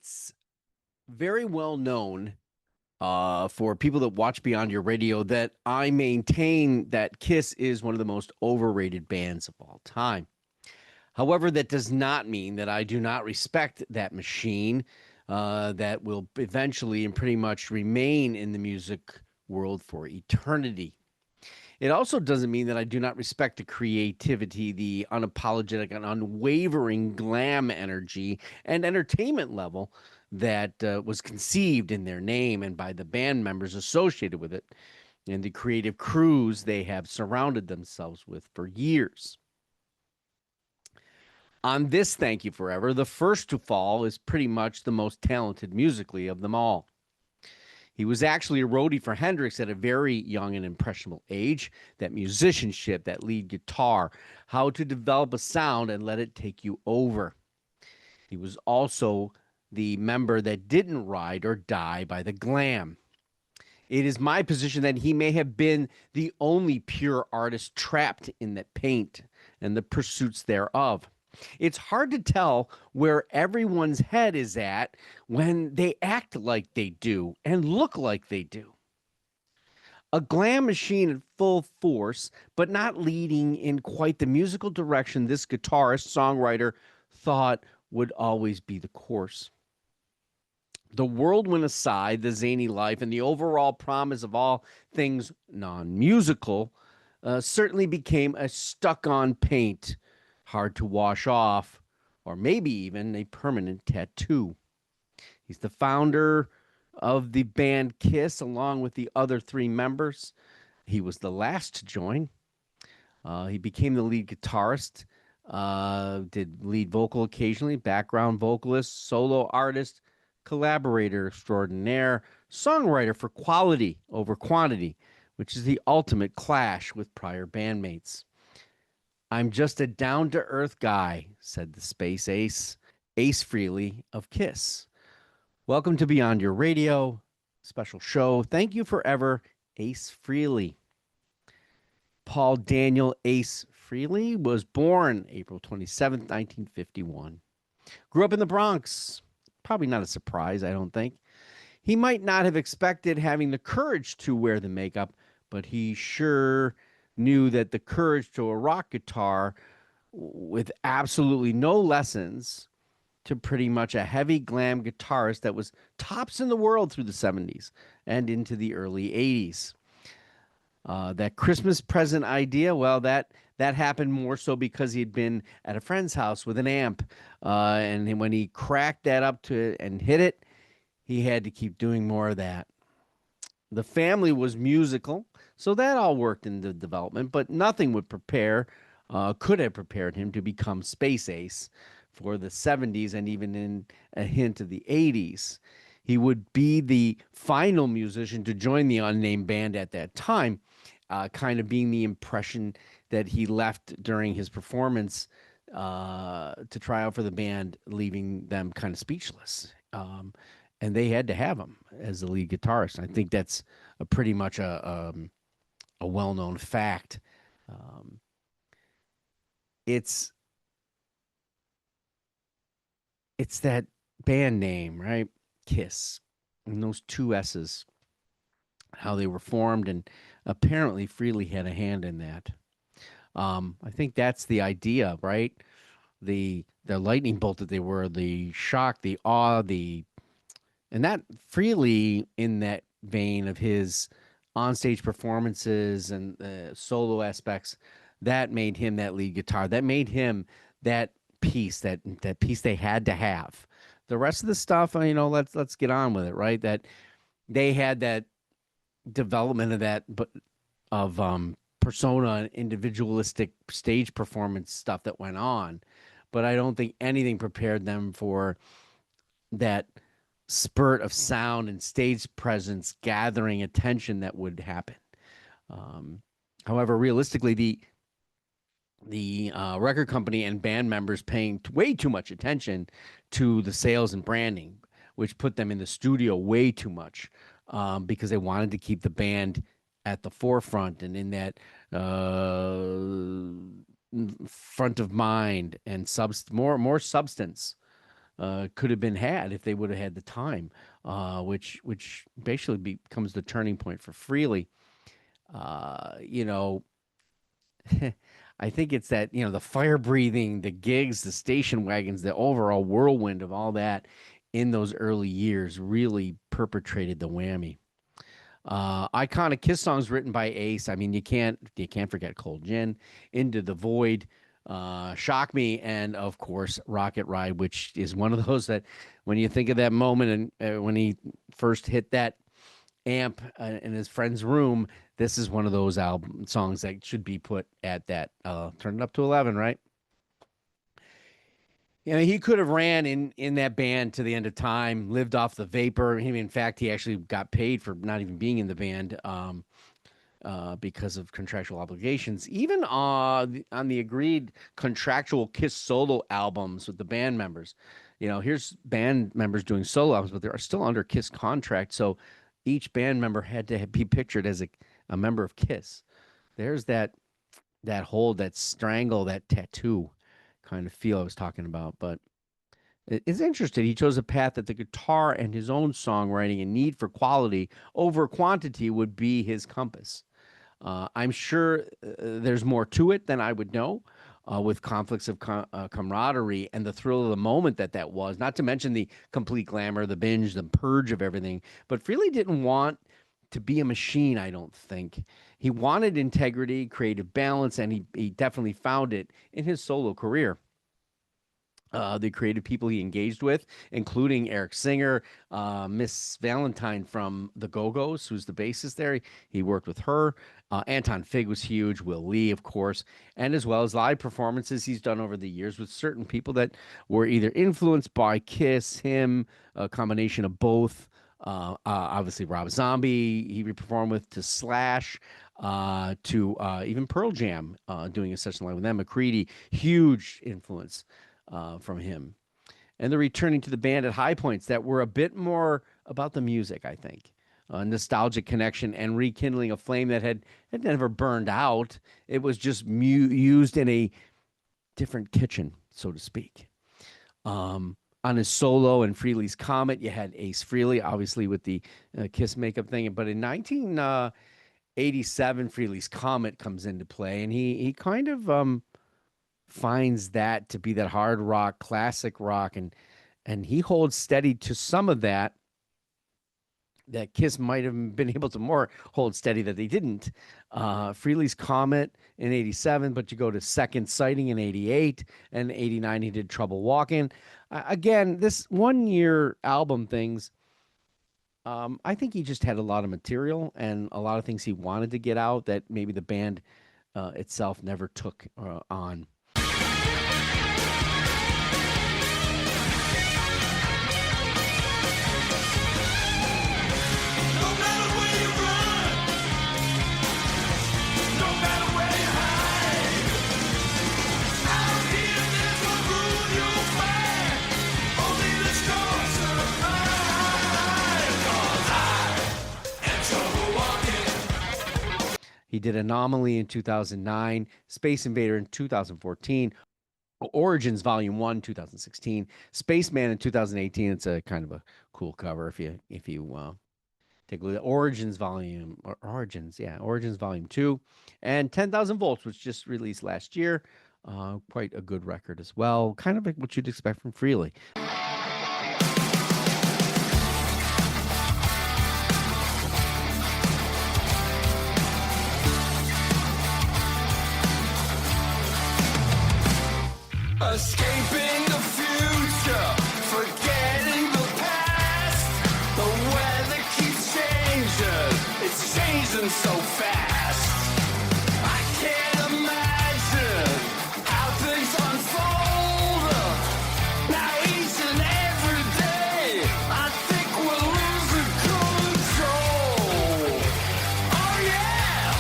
It's very well known for people that watch Beyond Your Radio that I maintain that Kiss is one of the most overrated bands of all time. However, that does not mean that I do not respect that machine that will eventually and pretty much remain in the music world for eternity. It also doesn't mean that I do not respect the creativity, the unapologetic and unwavering glam energy and entertainment level that was conceived in their name and by the band members associated with it, and the creative crews they have surrounded themselves with for years. On this Thank You Forever, the first to fall is pretty much the most talented musically of them all. He was actually a roadie for Hendrix at a very young and impressionable age. That musicianship, that lead guitar, how to develop a sound and let it take you over. He was also the member that didn't ride or die by the glam. It is my position that he may have been the only pure artist trapped in the paint and the pursuits thereof. It's hard to tell where everyone's head is at when they act like they do and look like they do. A glam machine at full force, but not leading in quite the musical direction this guitarist, songwriter thought would always be the course. The whirlwind aside, the zany life, and the overall promise of all things non musical certainly became a stuck on paint, hard to wash off, or maybe even a permanent tattoo. He's the founder of the band Kiss, along with the other three members. He was the last to join. He became the lead guitarist, did lead vocal occasionally, background vocalist, solo artist, collaborator extraordinaire, songwriter for quality over quantity, which is the ultimate clash with prior bandmates. I'm just a down to earth guy, said the space ace, Ace Frehley of Kiss. Welcome to Beyond Your Radio, special show. Thank you forever, Ace Frehley. Paul Daniel Ace Frehley was born April 27th, 1951. Grew up in the Bronx. Probably not a surprise, I don't think. He might not have expected having the courage to wear the makeup, but he sure knew that the courage to a rock guitar with absolutely no lessons to pretty much a heavy glam guitarist that was tops in the world through the 70s and into the early 80s. That Christmas present idea, well, that happened more so because he had been at a friend's house with an amp, and when he cracked that up to and hit it, he had to keep doing more of that. The family was musical, so that all worked in the development, but nothing could have prepared him to become Space Ace for the 70s and even in a hint of the 80s. He would be the final musician to join the unnamed band at that time, kind of being the impression that he left during his performance to try out for the band, leaving them kind of speechless. And they had to have him as the lead guitarist. I think that's pretty much a well-known fact. It's that band name, right? Kiss, and those two S's, how they were formed, and apparently Frehley had a hand in that. I think that's the idea, right? The lightning bolt that they were, the shock, the awe, and that Frehley in that vein of his onstage performances and solo aspects, that made him that lead guitar. That made him that piece, that piece they had to have. The rest of the stuff, let's get on with it, right? That they had that development of that, but of persona and individualistic stage performance stuff that went on, but I don't think anything prepared them for that spurt of sound and stage presence gathering attention that would happen. However, realistically, the record company and band members paying way too much attention to the sales and branding, which put them in the studio way too much, because they wanted to keep the band at the forefront and in that front of mind and more substance could have been had if they would have had the time, which basically becomes the turning point for Frehley. You know, I think it's that, the fire breathing, the gigs, the station wagons, the overall whirlwind of all that in those early years really perpetrated the whammy. Iconic Kiss songs written by Ace. I mean, you can't forget Cold Gin, Into the Void, Shock Me, and of course Rocket Ride, which is one of those that when you think of that moment and when he first hit that amp in his friend's room, this is one of those album songs that should be put at that. Turn it up to 11, right? He could have ran in that band to the end of time, lived off the vapor. In fact, he actually got paid for not even being in the band because of contractual obligations. Even on the agreed contractual Kiss solo albums with the band members, here's band members doing solo albums, but they are still under Kiss contract. So each band member had to be pictured as a member of Kiss. There's that hold, that strangle, that tattoo kind of feel I was talking about. But it's interesting. He chose a path that the guitar and his own songwriting and need for quality over quantity would be his compass. I'm sure there's more to it than I would know, with conflicts of camaraderie and the thrill of the moment that was, not to mention the complete glamour, the binge, the purge of everything. But Frehley didn't want to be a machine, I don't think. He wanted integrity, creative balance, and he definitely found it in his solo career. The creative people he engaged with, including Eric Singer, Miss Valentine from the Go-Go's, who's the bassist there. He worked with her. Anton Fig was huge. Will Lee, of course, and as well as live performances he's done over the years with certain people that were either influenced by Kiss, him, a combination of both. Obviously, Rob Zombie, he performed with, to Slash, to even Pearl Jam, doing a session live with them. McCready, huge influence from him. And they're returning to the band at high points that were a bit more about the music, I think. A nostalgic connection and rekindling a flame that had never burned out. It was just used in a different kitchen, so to speak. On his solo and Frehley's Comet, you had Ace Frehley, obviously with the Kiss makeup thing. But in 1987, Frehley's Comet comes into play, and he kind of finds that to be that hard rock, classic rock, and he holds steady to some of that Kiss might have been able to more hold steady that they didn't. Frehley's Comet in 87, but you go to Second Sighting in 88, and 89 he did Trouble Walking. Again, this 1 year album things, I think he just had a lot of material and a lot of things he wanted to get out that maybe the band itself never took on. He did Anomaly in 2009, Space Invader in 2014, Origins Volume 1, 2016, Spaceman in 2018. It's a kind of a cool cover if you take a look at Origins Volume 2, and 10,000 Volts, which just released last year. Quite a good record as well. Kind of like what you'd expect from Frehley. Escaping the future, forgetting the past. The weather keeps changing, it's changing so fast. I can't imagine how things unfold. Now each and every day, I think we're losing control. Oh yeah,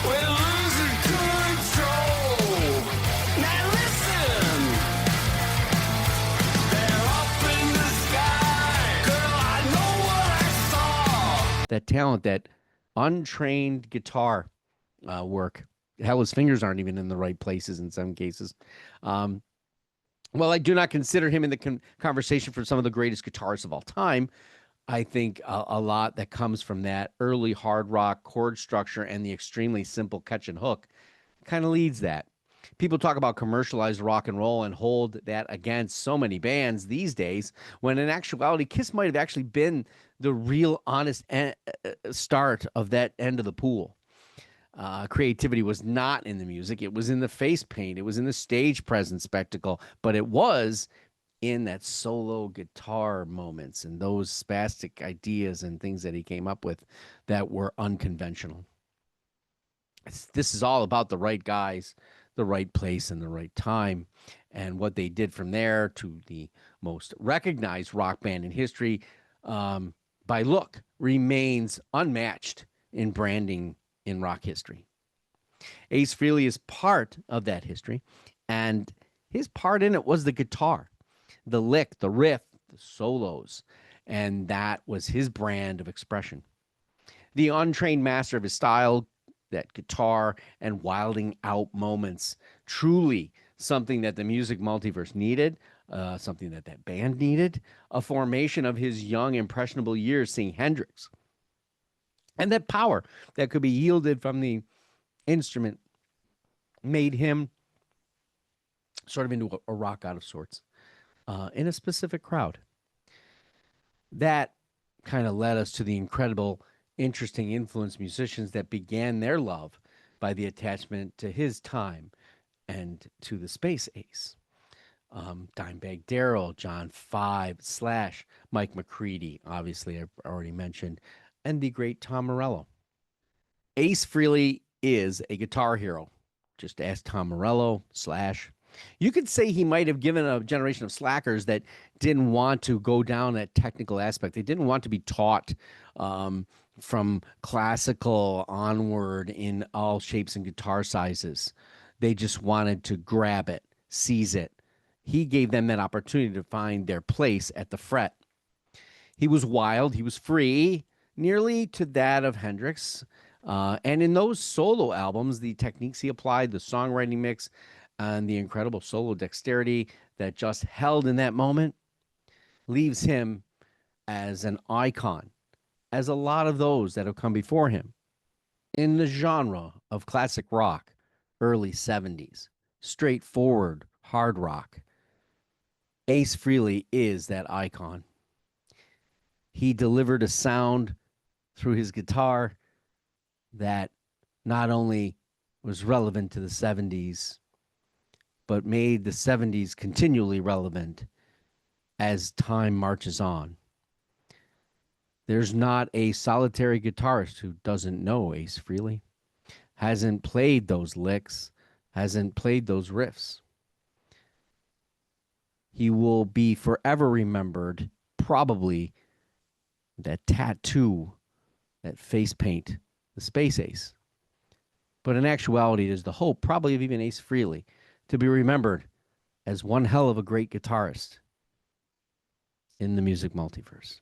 we're losing control. Now listen. That talent, that untrained guitar work. Hell, his fingers aren't even in the right places in some cases. While I do not consider him in the conversation for some of the greatest guitarists of all time, I think a lot that comes from that early hard rock chord structure and the extremely simple catch and hook kind of leads that. People talk about commercialized rock and roll and hold that against so many bands these days, when in actuality, Kiss might have actually been the real honest start of that end of the pool. Creativity was not in the music. It was in the face paint. It was in the stage presence spectacle, but it was in that solo guitar moments and those spastic ideas and things that he came up with that were unconventional. This is all about the right guys, the right place, and the right time. And what they did from there to the most recognized rock band in history by look remains unmatched in branding in rock history. Ace Frehley is part of that history, and his part in it was the guitar, the lick, the riff, the solos, and that was his brand of expression. The untrained master of his style, that guitar and wilding out moments, truly something that the music multiverse needed, something that that band needed, a formation of his young, impressionable years seeing Hendrix. And that power that could be yielded from the instrument made him sort of into a rock out of sorts in a specific crowd. That kind of led us to the incredible, interesting influence musicians that began their love by the attachment to his time and to the Space Ace. Dimebag Darrell, John Five, Slash, Mike McCready, obviously I've already mentioned, and the great Tom Morello. Ace Frehley is a guitar hero. Just ask Tom Morello, Slash. You could say he might have given a generation of slackers that didn't want to go down that technical aspect. They didn't want to be taught from classical onward in all shapes and guitar sizes. They just wanted to grab it, seize it. He gave them that opportunity to find their place at the fret. He was wild. He was free, nearly to that of Hendrix. And in those solo albums, the techniques he applied, the songwriting mix, and the incredible solo dexterity that just held in that moment leaves him as an icon, as a lot of those that have come before him in the genre of classic rock, early 70s, straightforward hard rock. Ace Frehley is that icon. He delivered a sound through his guitar that not only was relevant to the 70s, but made the 70s continually relevant as time marches on. There's not a solitary guitarist who doesn't know Ace Frehley, hasn't played those licks, hasn't played those riffs. He will be forever remembered, probably that tattoo, that face paint, the Space Ace. But in actuality, there's the hope, probably of even Ace Frehley, to be remembered as one hell of a great guitarist in the music multiverse.